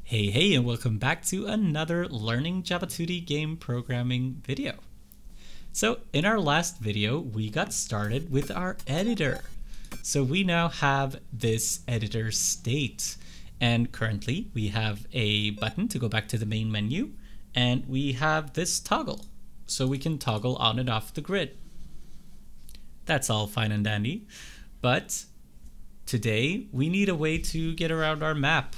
Hey, and welcome back to another Learning Java 2D game programming video. So in our last video, we got started with our editor. So we now have this editor state, and currently we have a button to go back to the main menu, and we have this toggle, so we can toggle on and off the grid. That's all fine and dandy, but today we need a way to get around our map.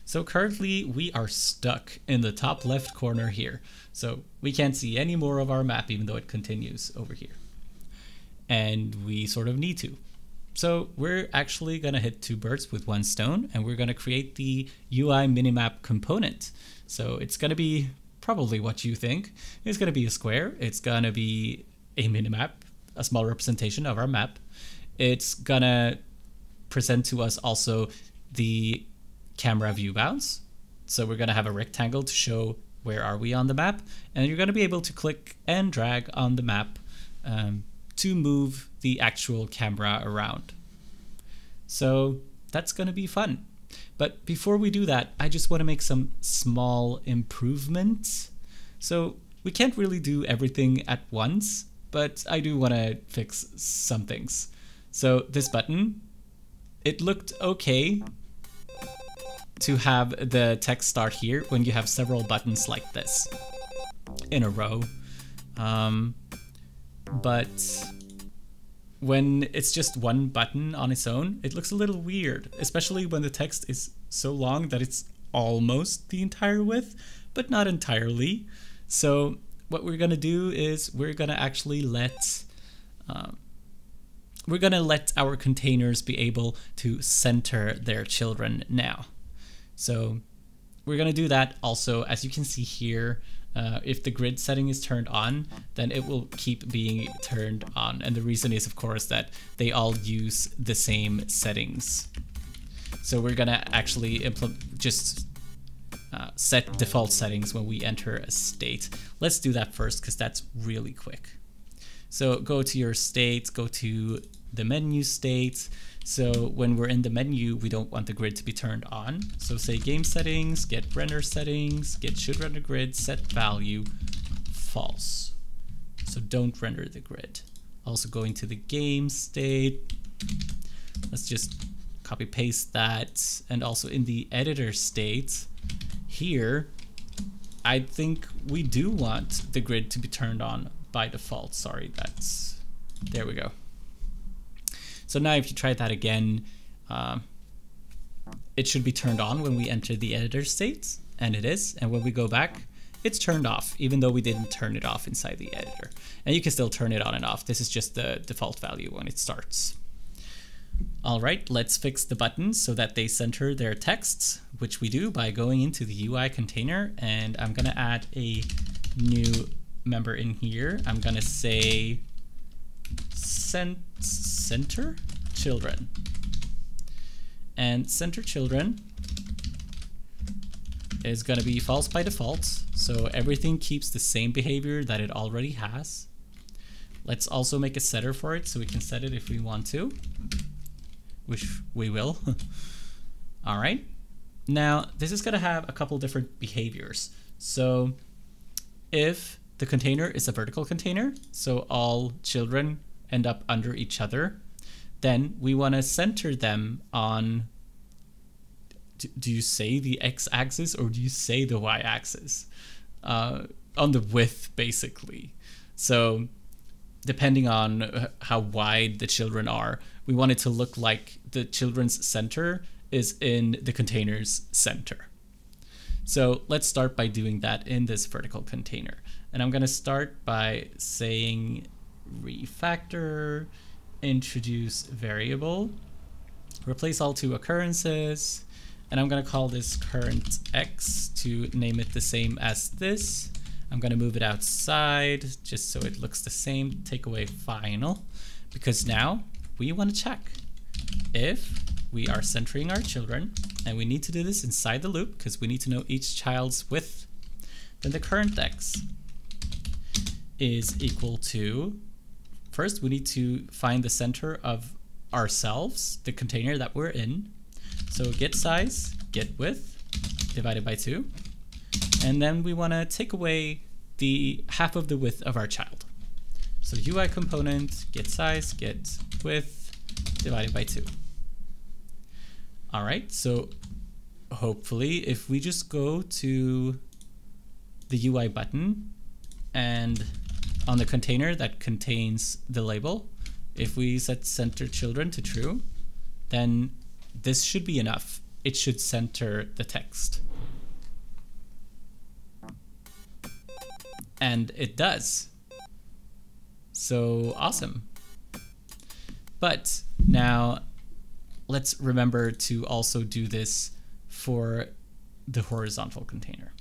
So currently we are stuck in the top left corner here. So we can't see any more of our map even though it continues over here. And we sort of need to. So we're actually gonna hit two birds with one stone, and we're gonna create the UI Minimap component. So it's gonna be probably what you think. It's gonna be a square. It's gonna be a minimap, a small representation of our map. It's gonna present to us also the camera view bounds. So we're going to have a rectangle to show where are we on the map, and you're going to be able to click and drag on the map to move the actual camera around. So that's going to be fun. But before we do that, I just want to make some small improvements. So we can't really do everything at once, but I do want to fix some things. So this button, it looked okay to have the text start here when you have several buttons like this in a row. But when it's just one button on its own, it looks a little weird, especially when the text is so long that it's almost the entire width, but not entirely. So what we're gonna do is we're gonna actually let our containers be able to center their children now. So we're going to do that also. As you can see here, if the grid setting is turned on, then it will keep being turned on. And the reason is, of course, that they all use the same settings. So we're going to actually set default settings when we enter a state. Let's do that first because that's really quick. So go to your state, go to the menu state. So when we're in the menu, we don't want the grid to be turned on. So say game settings, get render settings, get should render grid, set value false. So don't render the grid. Also going to the game state. Let's just copy paste that. And also in the editor state here, I think we do want the grid to be turned on by default. Sorry, there we go. So now if you try that again, it should be turned on when we enter the editor state, and it is. And when we go back, it's turned off, even though we didn't turn it off inside the editor. And you can still turn it on and off. This is just the default value when it starts. All right, let's fix the buttons so that they center their texts, which we do by going into the UI container. And I'm gonna add a new member in here. I'm gonna say center children, and center children is going to be false by default, so everything keeps the same behavior that it already has. Let's also make a setter for it so we can set it if we want to, which we will. All right, now this is going to have a couple different behaviors. So if the container is a vertical container, so all children end up under each other, then we want to center them on, do you say the x-axis or do you say the y-axis? On the width, basically. So depending on how wide the children are, we want it to look like the children's center is in the container's center. So let's start by doing that in this vertical container. And I'm going to start by saying refactor, introduce variable, replace all two occurrences, and I'm going to call this current x to name it the same as this. I'm going to move it outside just so it looks the same, take away final, because now we want to check if we are centering our children, and we need to do this inside the loop because we need to know each child's width, then the current x is equal to, first we need to find the center of ourselves, the container that we're in. So get size, get width, divided by 2. And then we want to take away the half of the width of our child. So UI component, get size, get width, divided by 2. All right, so hopefully if we just go to the UI button and on the container that contains the label, if we set center children to true, then this should be enough. It should center the text. And it does. So awesome. But now let's remember to also do this for the horizontal container.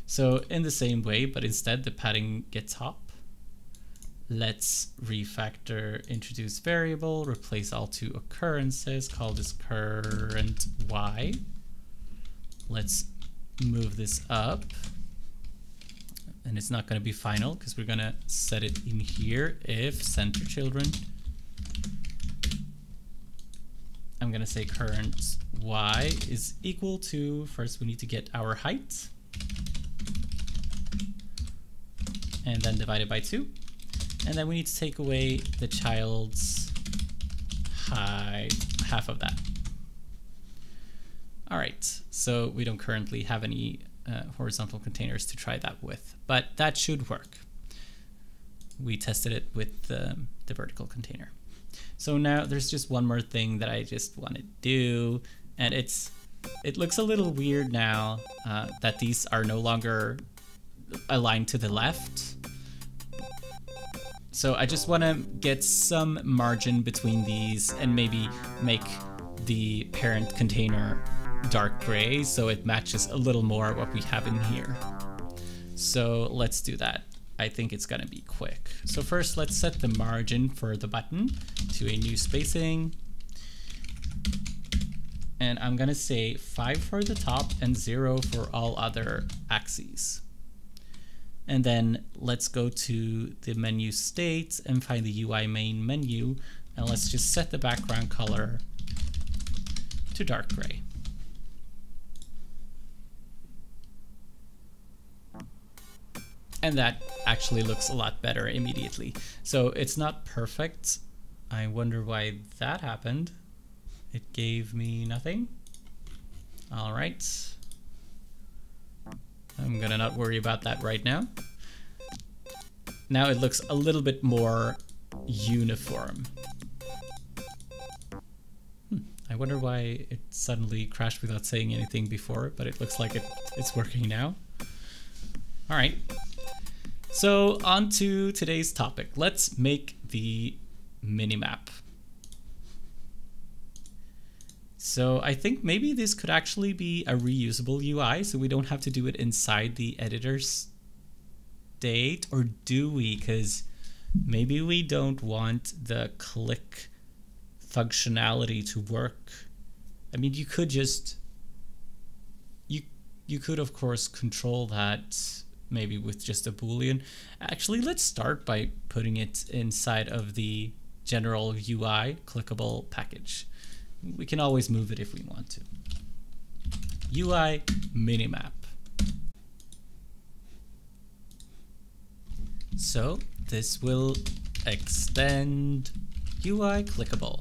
So in the same way, but instead the padding gets top. Let's refactor, introduce variable, replace all 2 occurrences, call this current y. Let's move this up. And it's not going to be final because we're going to set it in here if center children. I'm going to say current y is equal to, first we need to get our height. And then divided by 2. And then we need to take away the child's height, half of that. All right, so we don't currently have any horizontal containers to try that with, but that should work. We tested it with the vertical container. So now there's just one more thing that I just want to do, and it looks a little weird now that these are no longer aligned to the left. So I just want to get some margin between these and maybe make the parent container dark gray so it matches a little more what we have in here. So let's do that. I think it's gonna be quick. So first let's set the margin for the button to a new spacing. And I'm gonna say 5 for the top and 0 for all other axes. And then let's go to the menu state and find the UI main menu. And let's just set the background color to dark gray. And that actually looks a lot better immediately. So it's not perfect. I wonder why that happened. It gave me nothing. All right. I'm gonna not worry about that right now. Now it looks a little bit more uniform. I wonder why it suddenly crashed without saying anything before, but it looks like it's working now. All right. So on to today's topic. Let's make the minimap. So I think maybe this could actually be a reusable UI, so we don't have to do it inside the editor state, or do we? Because maybe we don't want the click functionality to work. I mean, you could just, you could of course control that maybe with just a Boolean. Actually, let's start by putting it inside of the general UI clickable package. We can always move it if we want to. UI minimap. So this will extend UI clickable.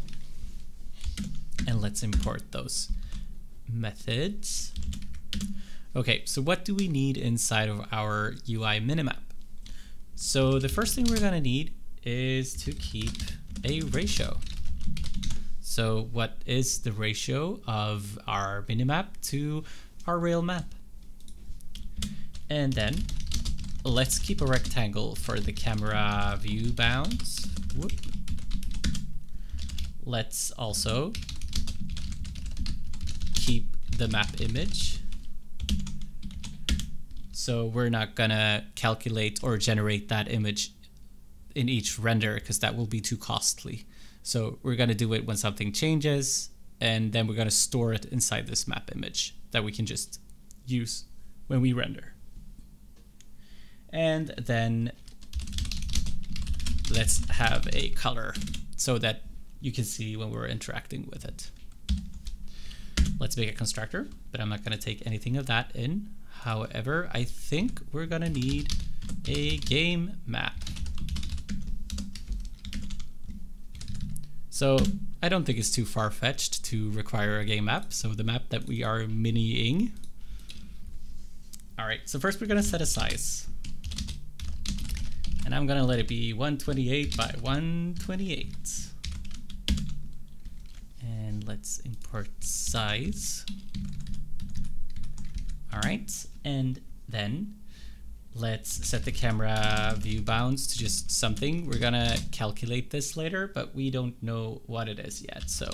And let's import those methods. Okay, so what do we need inside of our UI minimap? So the first thing we're gonna need is to keep a ratio. So what is the ratio of our minimap to our real map? And then let's keep a rectangle for the camera view bounds. Whoop. Let's also keep the map image. So we're not gonna calculate or generate that image in each render because that will be too costly. So we're gonna do it when something changes, and then we're gonna store it inside this map image that we can just use when we render. And then let's have a color so that you can see when we're interacting with it. Let's make a constructor, but I'm not going to take anything of that in. However, I think we're going to need a game map. So I don't think it's too far-fetched to require a game map. So the map that we are miniing. All right, so first we're going to set a size. And I'm going to let it be 128 by 128. And let's import size. All right, and then let's set the camera view bounds to just something. We're gonna calculate this later, but we don't know what it is yet. So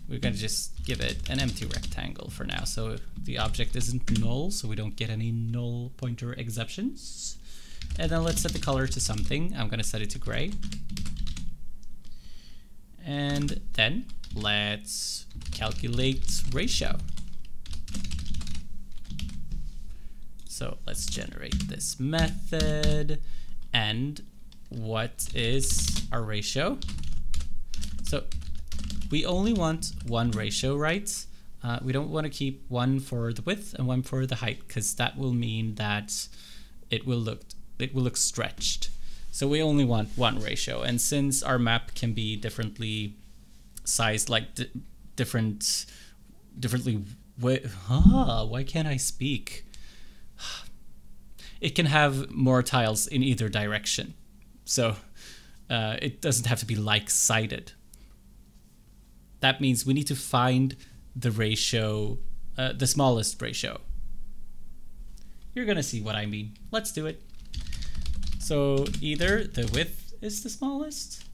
we're gonna just give it an empty rectangle for now. So the object isn't null, so we don't get any null pointer exceptions. And then let's set the color to something. I'm gonna set it to gray. And then let's calculate ratio. So let's generate this method. And what is our ratio? So we only want one ratio, right? We don't want to keep one for the width and one for the height, because that will mean that it will look stretched. So we only want one ratio. And since our map can be differently sized, like why can't I speak? It can have more tiles in either direction. So it doesn't have to be like-sided. That means we need to find the ratio, the smallest ratio. You're gonna see what I mean. Let's do it. So either the width is the smallest.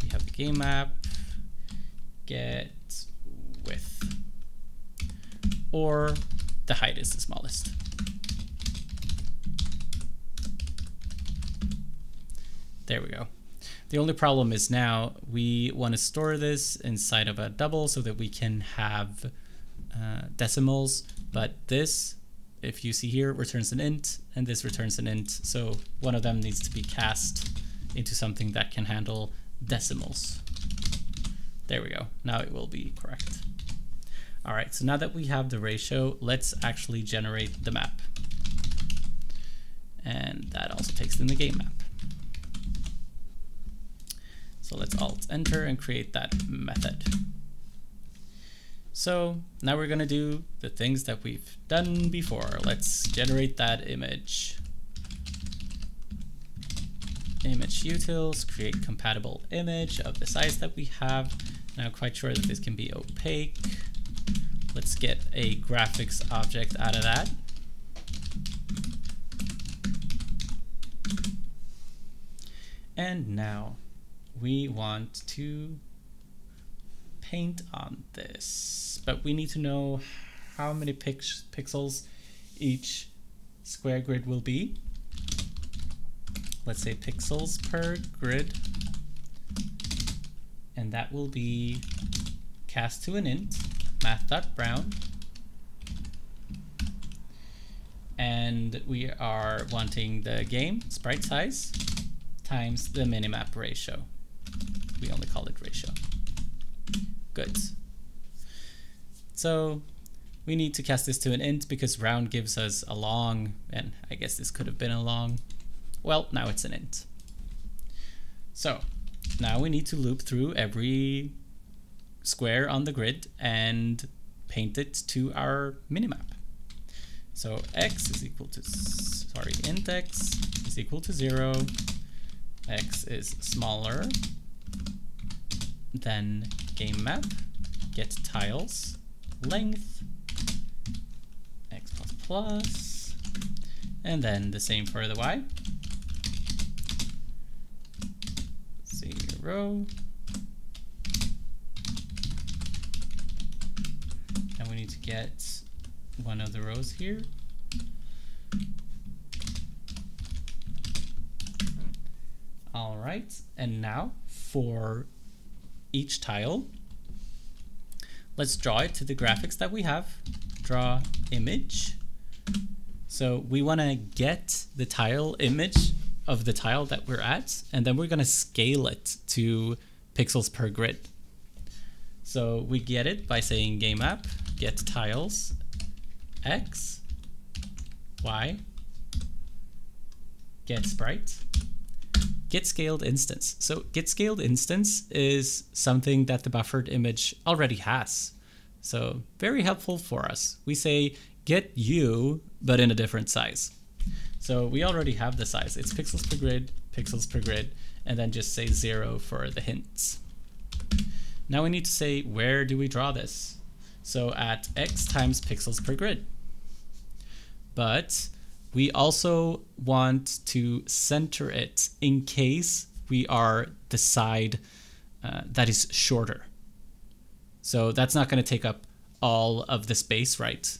We have the game map, get width, or the height is the smallest. There we go. The only problem is now we want to store this inside of a double so that we can have decimals, but this, if you see here, returns an int, and this returns an int. So one of them needs to be cast into something that can handle decimals. There we go. Now it will be correct. All right, so now that we have the ratio, let's actually generate the map. And that also takes in the game map. So let's Alt Enter and create that method. So now we're gonna do the things that we've done before. Let's generate that image. Image utils, create compatible image of the size that we have. Now, quite sure that this can be opaque. Let's get a graphics object out of that. And now we want to paint on this, but we need to know how many pixels each square grid will be. Let's say pixels per grid, and that will be cast to an int, math.brown, and we are wanting the game sprite size times the minimap ratio. We only call it ratio. Good. So we need to cast this to an int because round gives us a long, and I guess this could have been a long. Well, now it's an int. So now we need to loop through every square on the grid and paint it to our minimap. So x is equal to, int x is equal to 0. X is smaller than game map, get tiles, length, x plus plus, and then the same for the y. 0. And we need to get one of the rows here. All right, and now for each tile, let's draw it to the graphics that we have. Draw image. So we want to get the tile image of the tile that we're at, and then we're going to scale it to pixels per grid. So we get it by saying GameMap get tiles X, Y, get sprite, get scaled instance. So get scaled instance is something that the buffered image already has. So very helpful for us. We say get you, but in a different size. So we already have the size. It's pixels per grid, and then just say 0 for the hints. Now we need to say, where do we draw this? So at X times pixels per grid. But we also want to center it in case we are the side that is shorter. So that's not going to take up all of the space, right?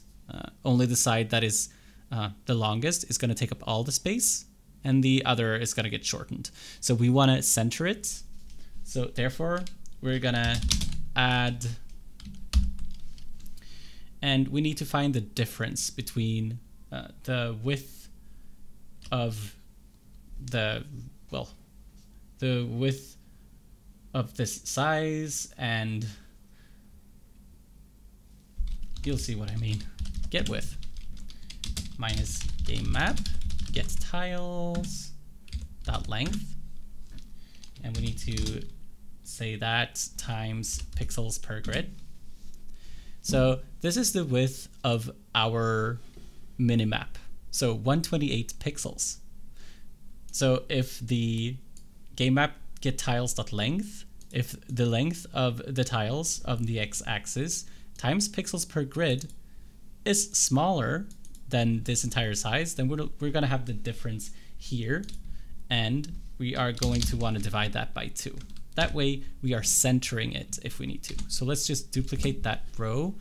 Only the side that is the longest is going to take up all the space, and the other is going to get shortened. So we want to center it. So therefore, we're going to add, and we need to find the difference between the width of the width of this size, and you'll see what I mean. Get width minus GameMap get tiles dot length, and we need to say that times pixels per grid. So this is the width of our minimap. So 128 pixels. So if the GameMap get tiles dot length, if the length of the tiles of the x-axis times pixels per grid is smaller than this entire size, then we're going to have the difference here, and we are going to want to divide that by 2. That way we are centering it if we need to. So let's just duplicate that row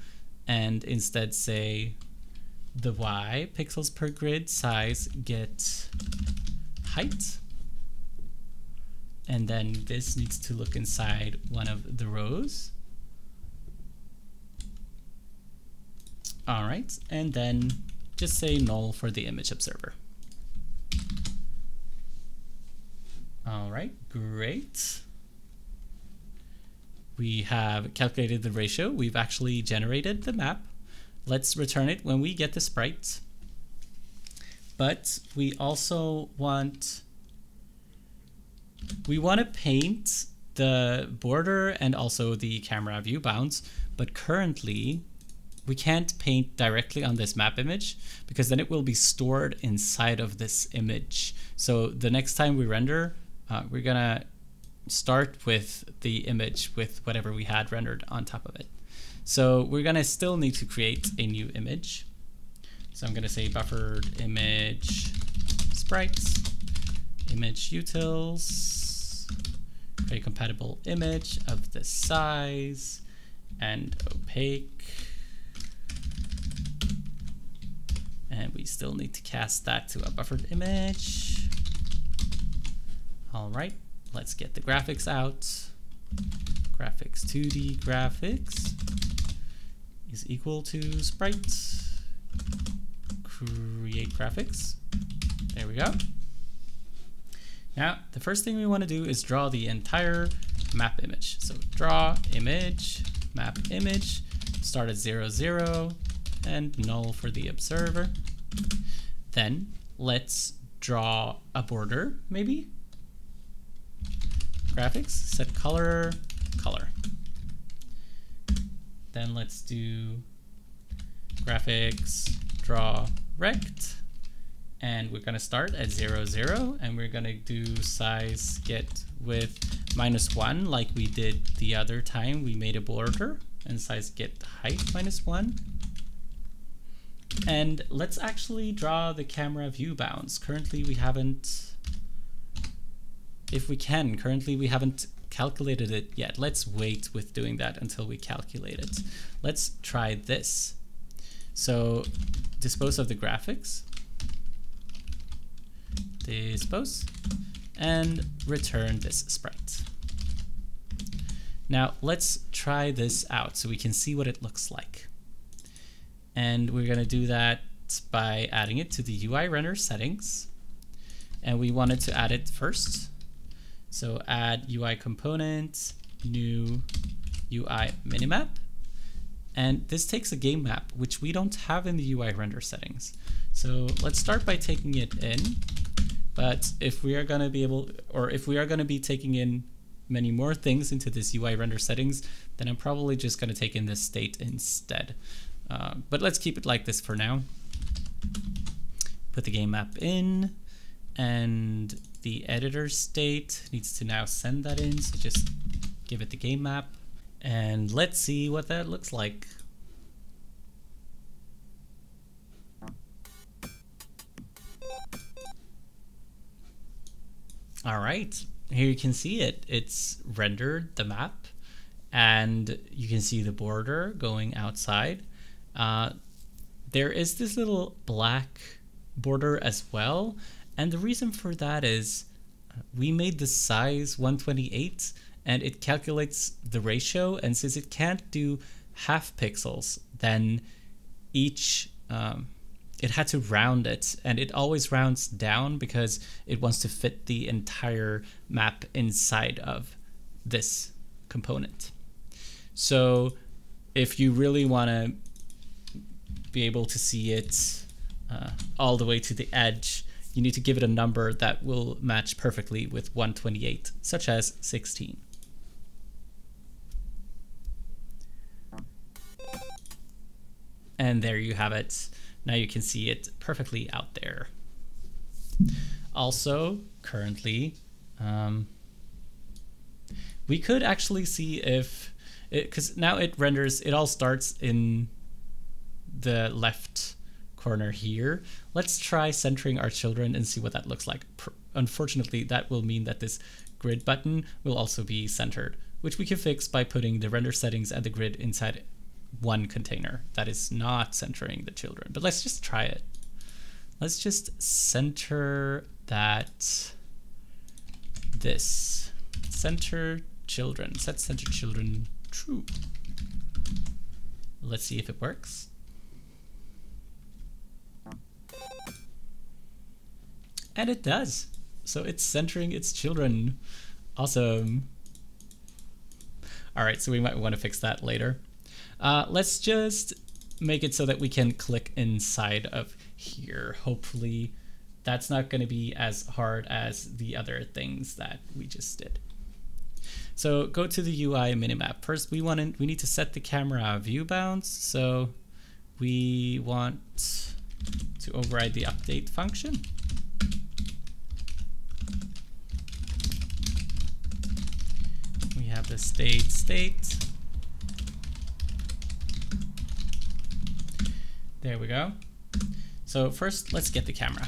and instead say the y pixels per grid size get height, and then this needs to look inside one of the rows. All right, and then just say null for the image observer. All right, great. We have calculated the ratio. We've actually generated the map. Let's return it when we get the sprite. But we also want to paint the border and also the camera view bounds, but currently we can't paint directly on this map image because then it will be stored inside of this image. So the next time we render, we're gonna start with the image with whatever we had rendered on top of it. So we're gonna still need to create a new image. So I'm gonna say buffered image sprites, image utils, create compatible image of this size and opaque. And we still need to cast that to a buffered image. All right, let's get the graphics out. Graphics 2D graphics is equal to sprite. Create graphics. There we go. Now, the first thing we want to do is draw the entire map image. So draw image, map image, start at 0, 0, and null for the observer. Then let's draw a border, maybe. Graphics, set color, color. Then let's do graphics, draw rect, and we're gonna start at 0, 0, and we're gonna do size get width -1 like we did the other time we made a border, and size get height -1. And let's actually draw the camera view bounds. Currently we haven't, if we can, currently we haven't calculated it yet. Let's wait with doing that until we calculate it. Let's try this. So dispose of the graphics, dispose, and return this sprite. Now let's try this out so we can see what it looks like. And we're gonna do that by adding it to the UI render settings. And we wanted to add it first. So add UI component, new UI Minimap. And this takes a game map, which we don't have in the UI render settings. So let's start by taking it in. But if we are going to be able, or if we are going to be taking in many more things into this UI render settings, then I'm probably just going to take in this state instead. But let's keep it like this for now. Put the game map in, and the editor state needs to now send that in. So just give it the game map. And let's see what that looks like. All right, here you can see it. It's rendered the map, and you can see the border going outside. There is this little black border as well, and the reason for that is we made the size 128, and it calculates the ratio, and since it can't do half pixels, then each it had to round it, and it always rounds down because it wants to fit the entire map inside of this component. So if you really want to be able to see it all the way to the edge, you need to give it a number that will match perfectly with 128, such as 16. And there you have it. Now you can see it perfectly out there. Also, currently, we could actually see if, because now it renders, it all starts in the left corner here. Let's try centering our children and see what that looks like. Unfortunately, that will mean that this grid button will also be centered, which we can fix by putting the render settings and the grid inside one container that is not centering the children. But let's just try it. Let's just center that, this, center children, set center children true. Let's see if it works. And it does. So it's centering its children. Awesome. All right, so we might want to fix that later. Let's just make it so that we can click inside of here. Hopefully that's not going to be as hard as the other things that we just did. So go to the UI minimap. First, we need to set the camera view bounds. So we want to override the update function. We have the state. There we go. So first, let's get the camera.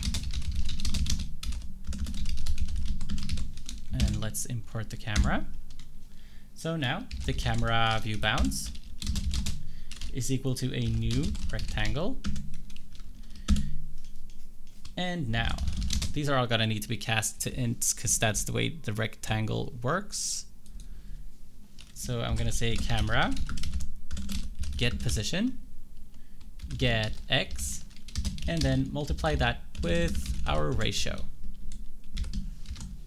And let's import the camera. So now the camera view bounds is equal to a new rectangle. And now these are all gonna need to be cast to ints because that's the way the rectangle works. So I'm gonna say camera, get position, get X, and then multiply that with our ratio.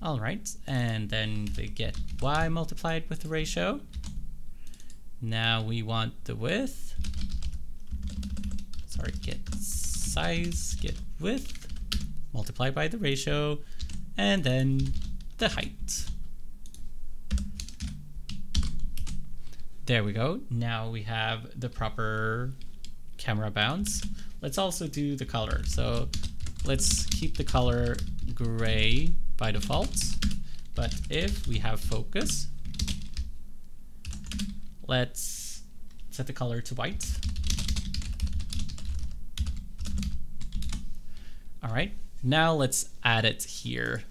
All right, and then the get Y multiplied with the ratio. Now we want the width. Sorry, get size, get width, multiply by the ratio, and then the height. There we go. Now we have the proper camera bounds. Let's also do the color. So let's keep the color gray by default, but if we have focus, let's set the color to white. All right, now let's add it here,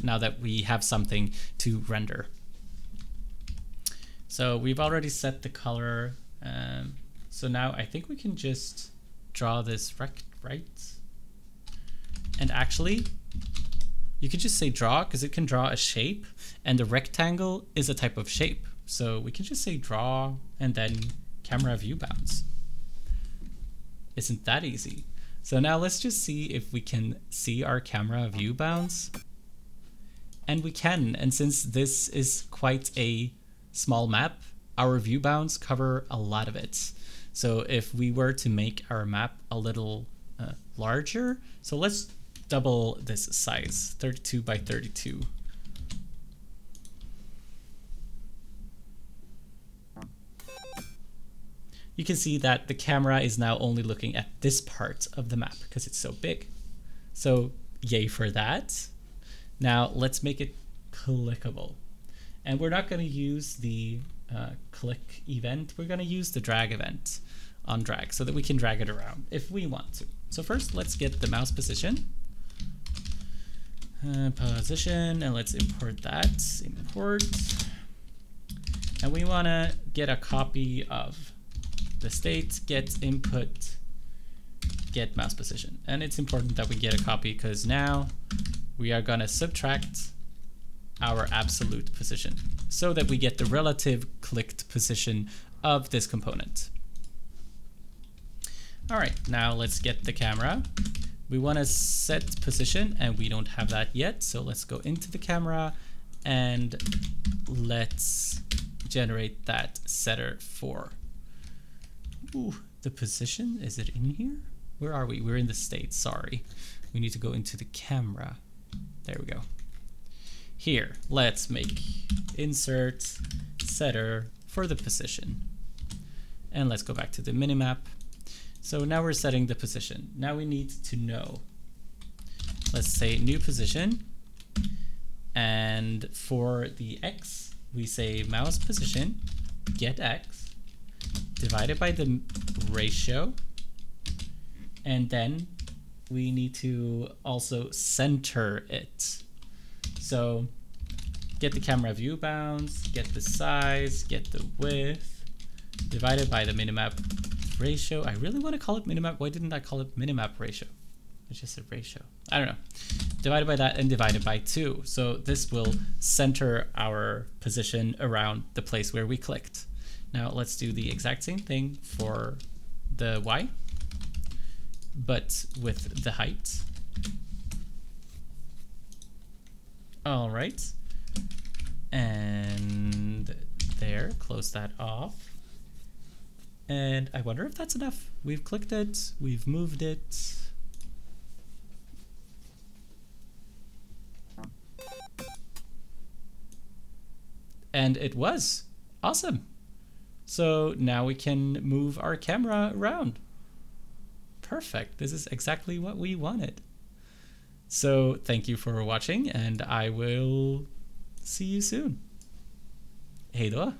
now that we have something to render. So we've already set the color, so now I think we can just draw this right. And actually, you could just say draw because it can draw a shape, and the rectangle is a type of shape. So we can just say draw and then camera view bounds. Isn't that easy? So now let's just see if we can see our camera view bounds. And we can, and since this is quite a small map, our view bounds cover a lot of it. So if we were to make our map a little larger, so let's double this size, 32 by 32. You can see that the camera is now only looking at this part of the map because it's so big. So yay for that. Now let's make it clickable. And we're not going to use the click event. We're going to use the drag event on drag so that we can drag it around if we want to. So first let's get the mouse position. Position, and let's import that. Import. And we want to get a copy of the state, get input, get mouse position. And it's important that we get a copy because now we are going to subtract our absolute position so that we get the relative clicked position of this component. All right, now let's get the camera. We want to set position and we don't have that yet. So let's go into the camera and let's generate that setter for. Ooh, the position, is it in here? Where are we? We're in the state, sorry. We need to go into the camera. There we go. Here, let's make insert setter for the position. And let's go back to the minimap. So now we're setting the position. Now we need to know. Let's say new position. And for the X, we say mouse position, get X, divided by the ratio, and then we need to also center it. So get the camera view bounds, get the size, get the width, divided by the minimap ratio. I really want to call it minimap. Why didn't I call it minimap ratio? It's just a ratio. I don't know. Divided by that and divided by 2. So this will center our position around the place where we clicked. Now let's do the exact same thing for the Y, but with the height. All right. And there, close that off. And I wonder if that's enough. We've clicked it, we've moved it. And it was awesome. So now we can move our camera around. Perfect. This is exactly what we wanted. So thank you for watching and I will see you soon. Hej då.